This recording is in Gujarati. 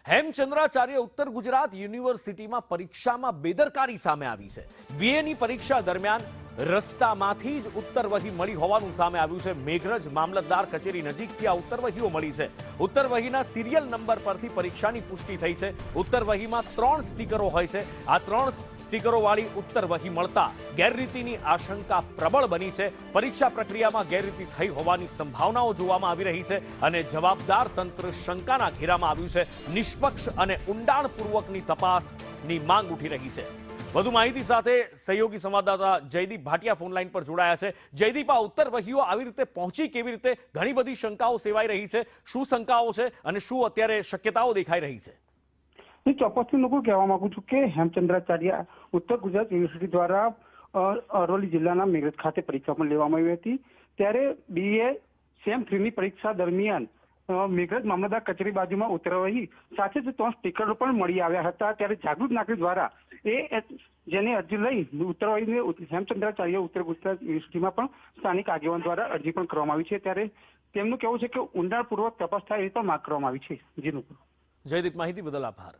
હેમચંદ્રાચાર્ય ઉત્તર ગુજરાત યુનિવર્સિટીમાં પરીક્ષામાં બેદરકારી સામે આવી છે। બીએની પરીક્ષા દરમિયાન રસ્તામાંથી જ ઉત્તરવહી મળી હોવાનું સામે આવ્યું છે। મેઘરજ મામલતદાર કચેરી નજીકથી આ ઉત્તરવહીઓ મળી છે। ઉત્તરવહીના સિરિયલ નંબર પરથી પરીક્ષાની પુષ્ટિ થઈ છે। ઉત્તરવહીમાં 3 સ્ટીકરો હોય છે। આ 3 સ્ટીકરોવાળી ઉત્તરવહી મળતા ગેરરીતિની આશંકા પ્રબળ બની છે। પરીક્ષા પ્રક્રિયામાં ગેરરીતિ થઈ હોવાની સંભાવનાઓ જોવામાં આવી રહી છે અને જવાબદાર તંત્ર શંકાના ઘેરામાં આવ્યું છે। નિષ્પક્ષ અને ઊંડાણપૂર્વકની તપાસની માંગ ઉઠી રહી છે। વધુ માહિતી સાથે સહયોગી સંવાદદાતા જયદીપ ભાટિયા ફોન લાઈન પર જોડાયા છે। જયદીપ, આ ઉત્તરવહીઓ આવી રીતે પહોંચી કેવી રીતે? ઘણી બધી શંકાઓ સેવાઈ રહી છે। શું શંકાઓ છે અને શું અત્યારે શક્યતાઓ દેખાઈ રહી છે? હું ચોક્કસથી લોકો કહેવા માંગુ છું કે હેમચંદ્રાચાર્ય ઉત્તર ગુજરાત યુનિવર્સિટી દ્વારા અરવલ્લી જિલ્લાના મેઘરજ ખાતે પરીક્ષા પણ લેવામાં આવી હતી। ત્યારે બીએ સેમ 3 ની પરીક્ષા દરમિયાન મેઘરજ મામલતદાર કચેરી બાજુમાં ઉત્તરવહી સાથે જ 3 સ્ટીકરો પણ મળી આવ્યા હતા। ત્યારે જાગૃત નાગરિક દ્વારા જેની અરજી લઈ ઉત્તરવહીને હેમચંદ્રાચાર્ય ઉત્તર ગુજરાત યુનિવર્સિટીમાં પણ સ્થાનિક આગેવાન દ્વારા અરજી પણ કરવામાં આવી છે। ત્યારે તેમનું કહેવું છે કે ઊંડાણપૂર્વક તપાસ થાય એવી પણ માંગ કરવામાં આવી છે। જીનું જયદીપ, માહિતી બદલ આભાર।